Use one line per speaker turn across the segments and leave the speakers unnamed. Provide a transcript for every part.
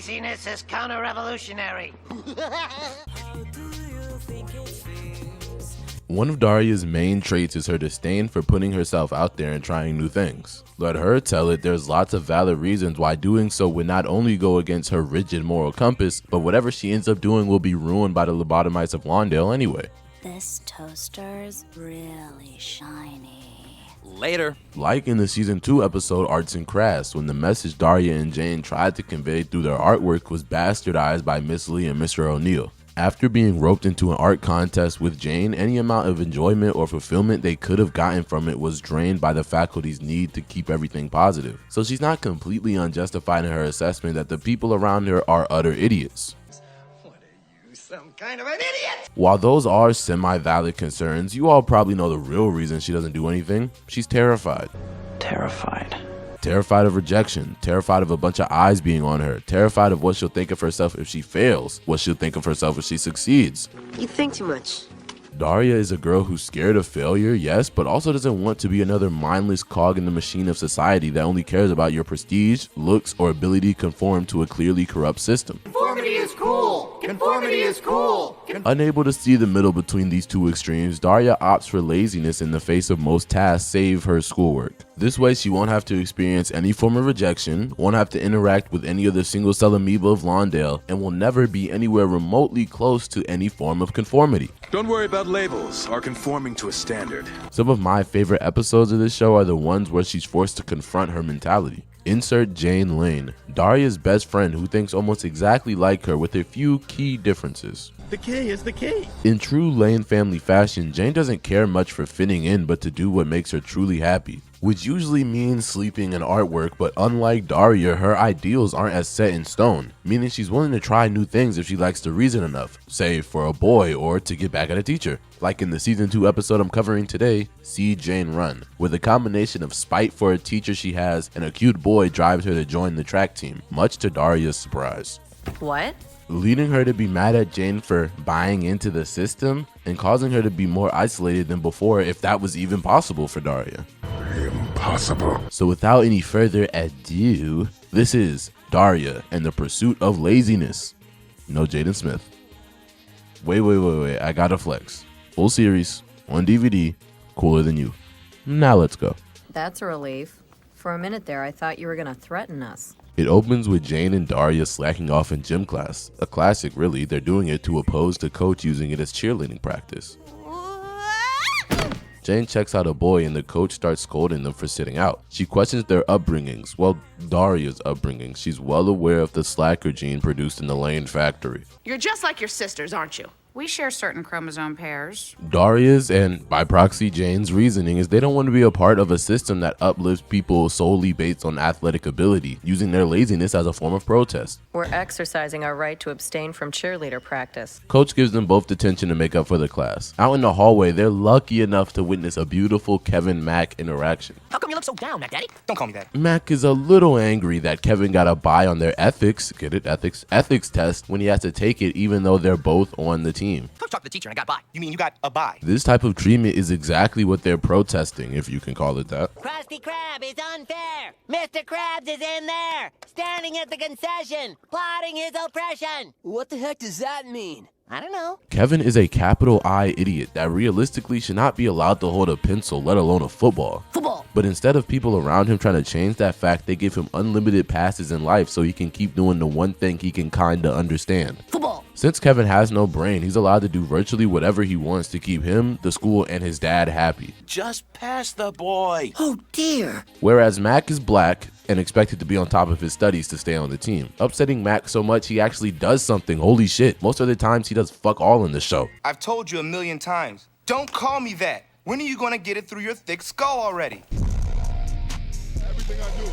Laziness is counter-revolutionary.
One of Daria's main traits is her disdain for putting herself out there and trying new things. Let her tell it, there's lots of valid reasons why doing so would not only go against her rigid moral compass, but whatever she ends up doing will be ruined by the lobotomites of Lawndale anyway.
This toaster's really shiny.
Later.
Like in the season 2 episode Arts and Crafts, when the message Daria and Jane tried to convey through their artwork was bastardized by Miss Lee and Mr. O'Neill. After being roped into an art contest with Jane, any amount of enjoyment or fulfillment they could have gotten from it was drained by the faculty's need to keep everything positive. So she's not completely unjustified in her assessment that the people around her are utter idiots.
What are you, some kind of an idiot?
While those are semi-valid concerns, you all probably know the real reason she doesn't do anything. She's terrified. Terrified of rejection, terrified of a bunch of eyes being on her, terrified of what she'll think of herself if she fails, what she'll think of herself if she succeeds.
You think too much.
Daria is a girl who's scared of failure, yes, but also doesn't want to be another mindless cog in the machine of society that only cares about your prestige, looks, or ability to conform to a clearly corrupt system.
Conformity is cool! Conformity is cool!
Unable to see the middle between these two extremes, Daria opts for laziness in the face of most tasks save her schoolwork. This way she won't have to experience any form of rejection, won't have to interact with any of the single cell amoeba of Lawndale, and will never be anywhere remotely close to any form of conformity.
Don't worry about labels, are conforming to a standard.
Some of my favorite episodes of this show are the ones where she's forced to confront her mentality. Insert Jane Lane, Daria's best friend who thinks almost exactly like her with a few key differences.
The key is the key.
In true Lane family fashion, Jane doesn't care much for fitting in but to do what makes her truly happy, which usually means sleeping and artwork, but unlike Daria, her ideals aren't as set in stone, meaning she's willing to try new things if she likes the reason enough, say for a boy or to get back at a teacher. Like in the season 2 episode I'm covering today, See Jane Run, where the combination of spite for a teacher she has and a cute boy drives her to join the track team, much to Daria's surprise.
What?
Leading her to be mad at Jane for buying into the system and causing her to be more isolated than before, if that was even possible for Daria.
Impossible.
So without any further ado, this is Daria and the Pursuit of Laziness. No Jaden Smith. Wait, I gotta flex. Full series, on DVD, cooler than you. Now let's go.
That's a relief. For a minute there, I thought you were gonna threaten us.
It opens with Jane and Daria slacking off in gym class. A classic, really. They're doing it to oppose the coach using it as cheerleading practice. Jane checks out a boy and the coach starts scolding them for sitting out. She questions their upbringings, well, Daria's upbringing. She's well aware of the slacker gene produced in the Lane factory.
You're just like your sisters, aren't you?
We share certain chromosome pairs.
Daria's, and by proxy Jane's, reasoning is they don't want to be a part of a system that uplifts people solely based on athletic ability, using their laziness as a form of protest.
We're exercising our right to abstain from cheerleader practice.
Coach gives them both detention to make up for the class. Out in the hallway, they're lucky enough to witness a beautiful Kevin-Mac interaction.
How come you look so down, Mac Daddy? Don't call me that.
Mac is a little angry that Kevin got a bye on their ethics test when he has to take it even though they're both on the team.
Coach talked to the teacher and I got by. You mean you got a bye?
This type of treatment is exactly what they're protesting, if you can call it that.
Krusty Krab is unfair. Mr. Krabs is in there, standing at the concession, plotting his oppression. What the heck does that mean? I don't know.
Kevin is a capital I idiot that realistically should not be allowed to hold a pencil, let alone a football. But instead of people around him trying to change that fact, they give him unlimited passes in life so he can keep doing the one thing he can kinda understand.
Football.
Since Kevin has no brain, he's allowed to do virtually whatever he wants to keep him, the school, and his dad happy.
Just pass the boy.
Oh dear.
Whereas Mac is black and expected to be on top of his studies to stay on the team. Upsetting Mac so much he actually does something, holy shit. Most of the times he does fuck all in the show.
I've told you a million times, don't call me that. When are you gonna get it through your thick skull already?
Everything I do.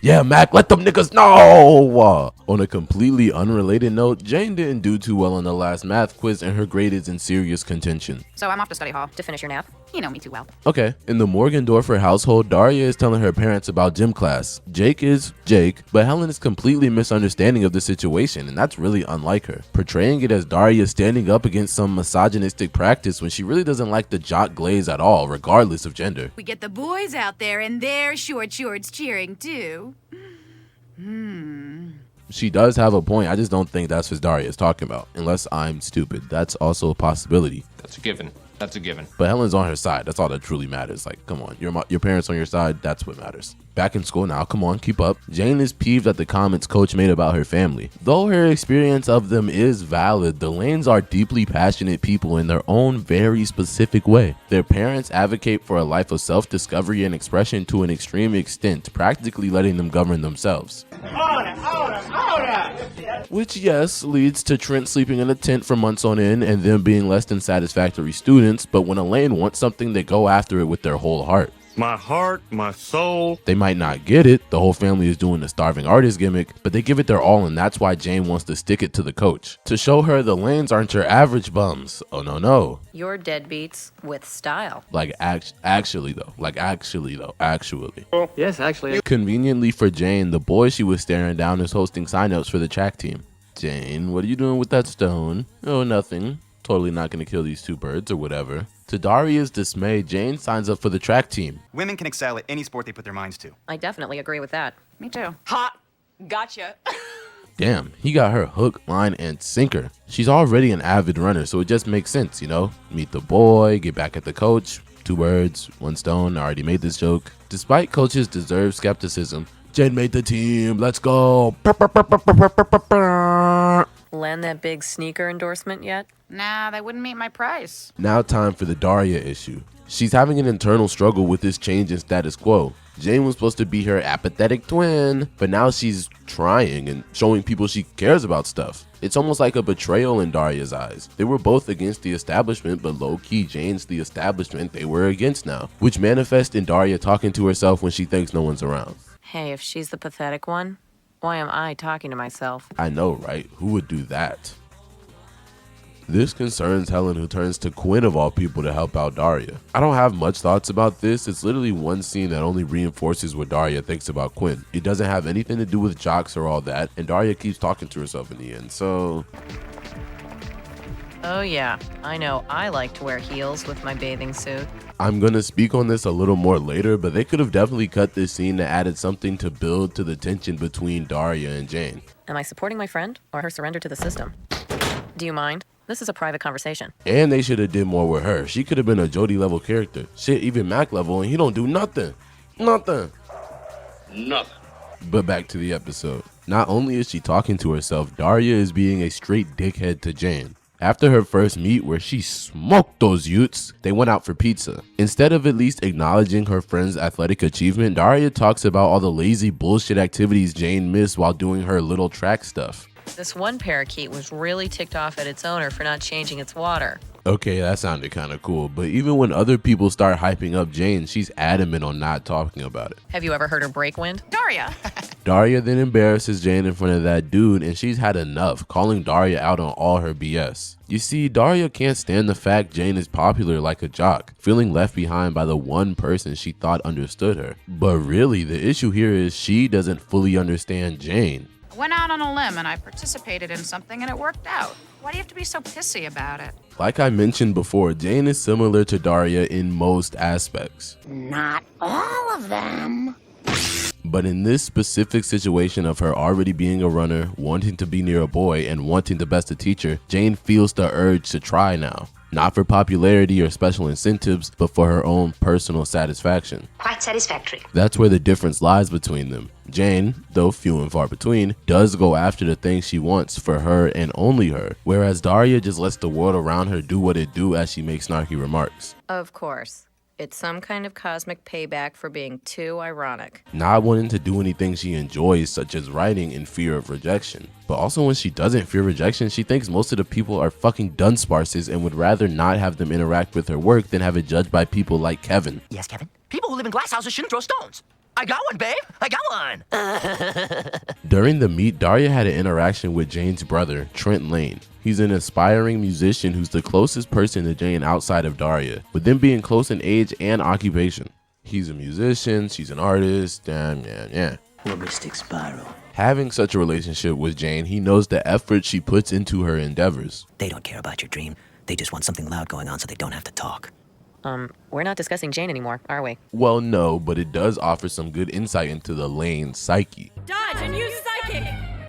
Yeah, Mac, let them niggas know! On a completely unrelated note, Jane didn't do too well on the last math quiz and her grade is in serious contention.
So I'm off to study hall.
To finish your nap?
You know me too well.
Okay, in the Morgendorfer household, Daria is telling her parents about gym class. Jake is Jake, but Helen is completely misunderstanding of the situation, and that's really unlike her. Portraying it as Daria standing up against some misogynistic practice when she really doesn't like the jock glaze at all, regardless of gender.
We get the boys out there in their short shorts cheering too.
She does have a point. I just don't think that's what Daria is talking about. Unless I'm stupid. That's also a possibility.
That's a given. That's a given.
But Helen's on her side. That's all that truly matters. Like, come on. Your parents on your side. That's what matters. Back in school now. Come on, keep up. Jane is peeved at the comments Coach made about her family. Though her experience of them is valid, the Lanes are deeply passionate people in their own very specific way. Their parents advocate for a life of self-discovery and expression to an extreme extent, practically letting them govern themselves. Which, yes, leads to Trent sleeping in a tent for months on end and them being less than satisfactory students, but when a Lane wants something, they go after it with their whole heart.
My heart, my soul.
They might not get it, the whole family is doing the starving artist gimmick, but they give it their all, and that's why Jane wants to stick it to the coach. To show her the Lanes aren't your average bums. Oh no.
You're deadbeats with style.
Like actually though.
Yes, actually.
Conveniently for Jane, the boy she was staring down is hosting signups for the track team. Jane, what are you doing with that stone? Oh, nothing. Totally not gonna kill these two birds or whatever. To Daria's dismay, Jane signs up for the track team.
Women can excel at any sport they put their minds to.
I definitely agree with that.
Me too.
Ha! Gotcha.
Damn, he got her hook, line, and sinker. She's already an avid runner, so it just makes sense, you know? Meet the boy, get back at the coach. Two birds, one stone. I already made this joke. Despite Coach's deserved skepticism, Jane made the team. Let's go.
Land that big sneaker endorsement yet?
Nah, they wouldn't meet my price.
Now time for the Daria issue. She's having an internal struggle with this change in status quo. Jane was supposed to be her apathetic twin, but now she's trying and showing people she cares about stuff. It's almost like a betrayal in Daria's eyes. They were both against the establishment, but low-key Jane's the establishment they were against now, which manifests in Daria talking to herself when she thinks no one's around.
Hey, if she's the pathetic one, why am I talking to myself?
I know, right? Who would do that? This concerns Helen, who turns to Quinn of all people to help out Daria. I don't have much thoughts about this. It's literally one scene that only reinforces what Daria thinks about Quinn. It doesn't have anything to do with jocks or all that, and Daria keeps talking to herself in the end, so...
Oh yeah, I know I like to wear heels with my bathing suit.
I'm gonna speak on this a little more later, but they could have definitely cut this scene that added something to build to the tension between Daria and Jane.
Am I supporting my friend or her surrender to the system? Do you mind? This is a private conversation.
And they should have did more with her. She could have been a Jodie level character. Shit, even Mac level, and he don't do nothing. Nothing. But back to the episode. Not only is she talking to herself, Daria is being a straight dickhead to Jane. After her first meet where she smoked those youths, they went out for pizza. Instead of at least acknowledging her friend's athletic achievement, Daria talks about all the lazy bullshit activities Jane missed while doing her little track stuff.
This one parakeet was really ticked off at its owner for not changing its water.
Okay, that sounded kind of cool, but even when other people start hyping up Jane, she's adamant on not talking about it.
Have you ever heard her break wind?
Daria.
Daria then embarrasses Jane in front of that dude, and she's had enough, calling Daria out on all her BS. You see, Daria can't stand the fact Jane is popular like a jock, feeling left behind by the one person she thought understood her. But really, the issue here is she doesn't fully understand Jane.
I went out on a limb and I participated in something and it worked out. Why do you have to be so pissy about it?
Like I mentioned before, Jane is similar to Daria in most aspects.
Not all of them.
But in this specific situation of her already being a runner, wanting to be near a boy, and wanting to best a teacher, Jane feels the urge to try now. Not for popularity or special incentives, but for her own personal satisfaction.
Quite satisfactory.
That's where the difference lies between them. Jane, though few and far between, does go after the things she wants for her and only her, whereas Daria just lets the world around her do what it do as she makes snarky remarks.
Of course. It's some kind of cosmic payback for being too ironic.
Not wanting to do anything she enjoys, such as writing, in fear of rejection. But also when she doesn't fear rejection, she thinks most of the people are fucking dunsparces and would rather not have them interact with her work than have it judged by people like Kevin.
Yes, Kevin? People who live in glass houses shouldn't throw stones. I got one, babe. I got one.
During the meet, Daria had an interaction with Jane's brother, Trent Lane. He's an aspiring musician who's the closest person to Jane outside of Daria, with them being close in age and occupation. He's a musician, she's an artist, yeah.
Logistic spiral.
Having such a relationship with Jane, he knows the effort she puts into her endeavors.
They don't care about your dream. They just want something loud going on so they don't have to talk.
We're not discussing Jane anymore, are we?
Well, no, but it does offer some good insight into the Lane psyche.
Dodge and use psychic!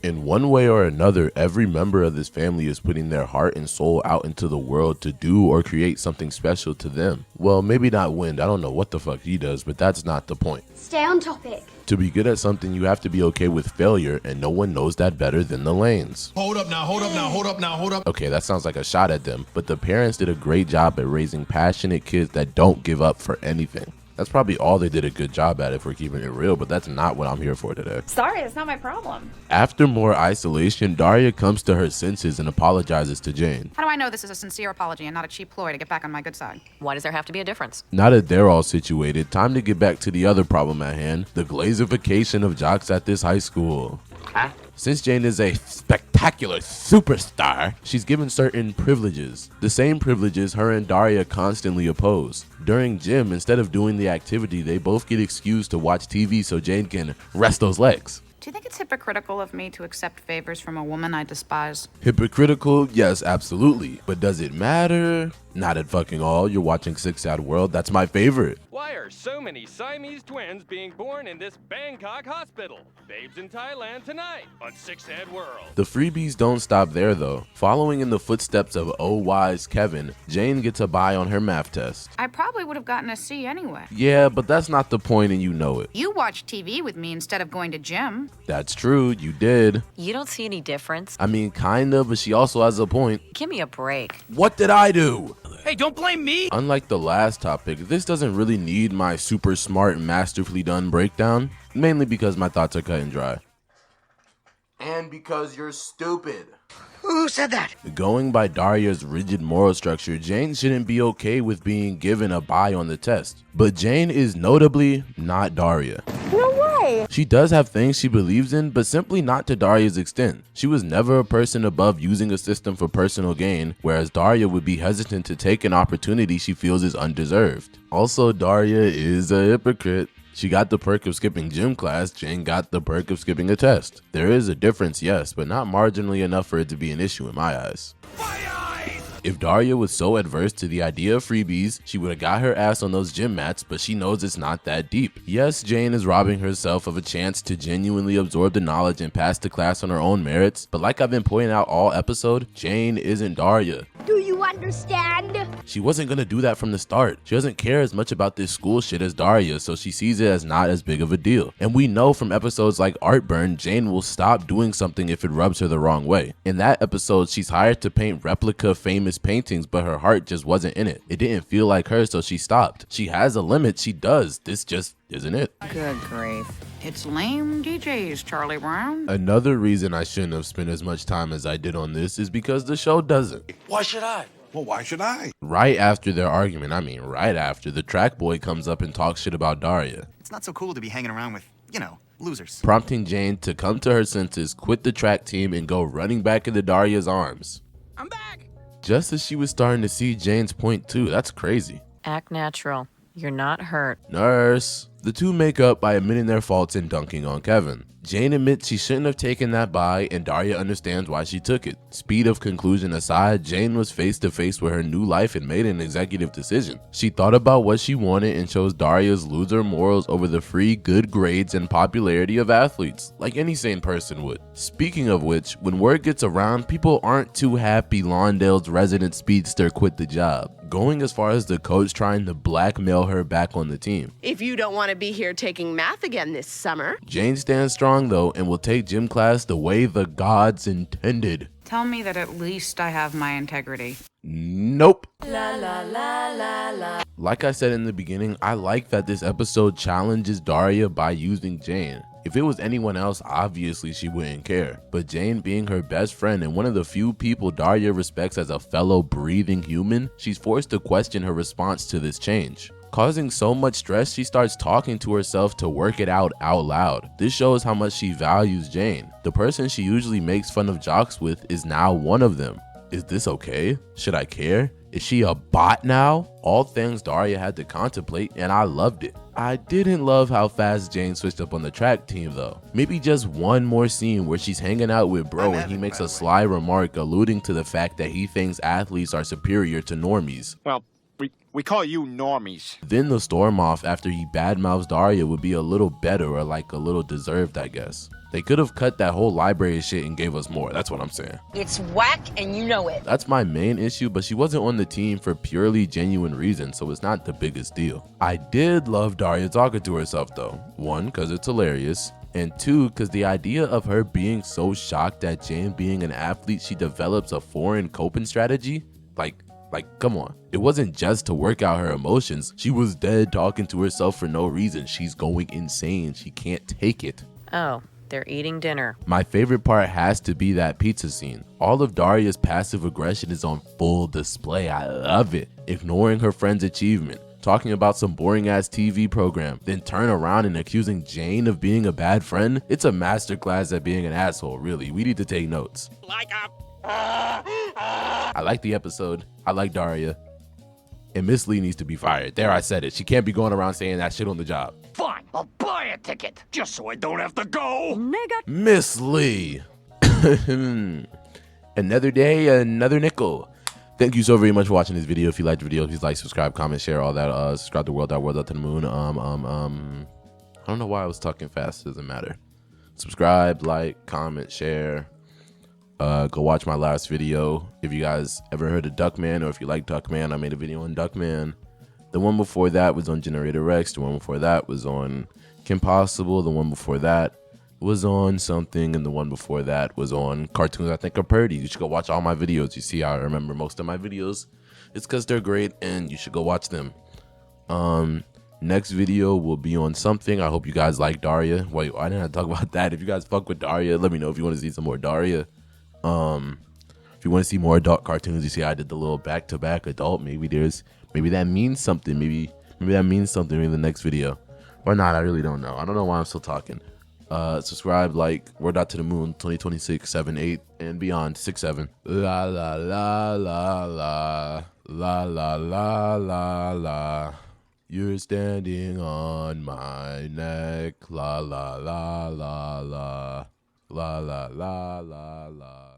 In one way or another, every member of this family is putting their heart and soul out into the world to do or create something special to them. Well, maybe not Wind, I don't know what the fuck he does, but that's not the point.
Stay on topic.
To be good at something, you have to be okay with failure, and no one knows that better than the Lanes.
Hold up now, hold up now, hold up now, hold up.
Okay, that sounds like a shot at them, but the parents did a great job at raising passionate kids that don't give up for anything. That's probably all they did a good job at if we're keeping it real, but that's not what I'm here for today.
Sorry, that's not my problem.
After more isolation, Daria comes to her senses and apologizes to Jane.
How do I know this is a sincere apology and not a cheap ploy to get back on my good side?
Why does there have to be a difference?
Now that they're all situated, time to get back to the other problem at hand, the glazification of jocks at this high school.
Huh?
Since Jane is a spectacular superstar, she's given certain privileges. The same privileges her and Daria constantly oppose. During gym, instead of doing the activity, they both get excused to watch TV so Jane can rest those legs.
Do you think it's hypocritical of me to accept favors from a woman I despise?
Hypocritical? Yes, absolutely. But does it matter? Not at fucking all. You're watching Six Sad World. That's my favorite.
Why are so many Siamese twins being born in this Bangkok hospital? Babes in Thailand tonight on Six Sad World.
The freebies don't stop there though. Following in the footsteps of wise Kevin, Jane gets a bye on her math test.
I probably would have gotten a C anyway.
Yeah, but that's not the point and you know it.
You watched TV with me instead of going to gym.
That's true, you did.
You don't see any difference?
I mean, kinda, but she also has a point.
Give me a break.
What did I do?
Hey, don't blame me!
Unlike the last topic, this doesn't really need my super smart and masterfully done breakdown, mainly because my thoughts are cut and dry. And because you're stupid.
Who said that?
Going by Daria's rigid moral structure, Jane shouldn't be okay with being given a bye on the test. But Jane is notably not Daria.
No way!
She does have things she believes in, but simply not to Daria's extent. She was never a person above using a system for personal gain, whereas Daria would be hesitant to take an opportunity she feels is undeserved. Also, Daria is a hypocrite. She got the perk of skipping gym class, Jane got the perk of skipping a test. There is a difference, yes, but not marginally enough for it to be an issue in my eyes. If Daria was so adverse to the idea of freebies, she would have got her ass on those gym mats, but she knows it's not that deep. Yes, Jane is robbing herself of a chance to genuinely absorb the knowledge and pass the class on her own merits, but like I've been pointing out all episode, Jane isn't Daria.
Do you understand?
She wasn't gonna do that from the start. She doesn't care as much about this school shit as Daria, so she sees it as not as big of a deal. And we know from episodes like Artburn, Jane will stop doing something if it rubs her the wrong way. In that episode, she's hired to paint replica famous paintings, but her heart just wasn't in it. It didn't feel like her, so she stopped. She has a limit, she does. This just isn't it.
Good grief.
It's lame DJs, Charlie Brown.
Another reason I shouldn't have spent as much time as I did on this is because the show doesn't.
Why should I?
Well, why should I?
Right after their argument, right after, the track boy comes up and talks shit about Daria.
It's not so cool to be hanging around with, you know, losers.
Prompting Jane to come to her senses, quit the track team, and go running back into Daria's arms.
I'm back!
Just as she was starting to see Jane's point too. That's crazy.
Act natural. You're not hurt.
Nurse. The two make up by admitting their faults and dunking on Kevin. Jane admits she shouldn't have taken that bye, and Daria understands why she took it. Speed of conclusion aside, Jane was face to face with her new life and made an executive decision. She thought about what she wanted and chose Daria's loser morals over the free good grades and popularity of athletes, like any sane person would. Speaking of which, when word gets around, people aren't too happy Lawndale's resident speedster quit the job, going as far as the coach trying to blackmail her back on the team.
If you don't want to be here taking math again this summer.
Jane stands strong though and will take gym class the way the gods intended.
Tell me that at least I have my integrity.
Nope.
La la la la la.
Like I said in the beginning, I like that this episode challenges Daria by using Jane. If it was anyone else, obviously she wouldn't care. But Jane being her best friend and one of the few people Daria respects as a fellow breathing human, she's forced to question her response to this change. Causing so much stress, she starts talking to herself to work it out loud. This shows how much she values Jane. The person she usually makes fun of jocks with is now one of them. Is this okay? Should I care? Is she a bot now? All things Daria had to contemplate, and I loved it. I didn't love how fast Jane switched up on the track team though. Maybe just one more scene where she's hanging out with bro and he makes a sly remark alluding to the fact that he thinks athletes are superior to normies.
Well,
We call you normies.
Then the storm off after he badmouths Daria would be a little better, or like a little deserved, I guess. They could have cut that whole library shit and gave us more. That's what I'm saying.
It's whack and you know it.
That's my main issue, but she wasn't on the team for purely genuine reasons, so it's not the biggest deal. I did love Daria talking to herself though. One, because it's hilarious. And two, because the idea of her being so shocked at Jane being an athlete, she develops a foreign coping strategy. Like, come on. It wasn't just to work out her emotions. She was dead talking to herself for no reason. She's going insane. She can't take it.
Oh, they're eating dinner.
My favorite part has to be that pizza scene. All of Daria's passive aggression is on full display. I love it. Ignoring her friend's achievement, talking about some boring ass TV program, then turn around and accusing Jane of being a bad friend. It's a masterclass at being an asshole, really. We need to take notes. I like the episode. I like Daria. And Miss Lee needs to be fired. There, I said it. She can't be going around saying that shit on the job.
Fine, I'll buy a ticket, just so I don't have to go.
Nigga.
Miss Lee. Another day, another nickel. Thank you so very much for watching this video. If you liked the video, please like, subscribe, comment, share, all that. Subscribe to World Out to the Moon. I don't know why I was talking fast. It doesn't matter. Subscribe, like, comment, share. Go watch my last video. If you guys ever heard of Duckman, or if you like Duckman, I made a video on Duckman. The one before that was on Generator Rex. The one before that was on Kim Possible. The one before that was on something, and the one before that was on Cartoons I Think Are Pretty. You should go watch all my videos. You see how I remember most of my videos. It's because they're great, and you should go watch them. Next video will be on something. I hope you guys like Daria. Wait, why didn't I talk about that? If you guys fuck with Daria, let me know if you want to see some more Daria. If you want to see more adult cartoons, you see I did the little back-to-back adult. Maybe that means something. Maybe that means something in the next video, or not. I really don't know. I don't know why I'm still talking. Subscribe, like, Word Out to the Moon 2026 7 8 and beyond 6 7. La la la la la la la la la la. You're standing on my neck. La la la la la la la la la la.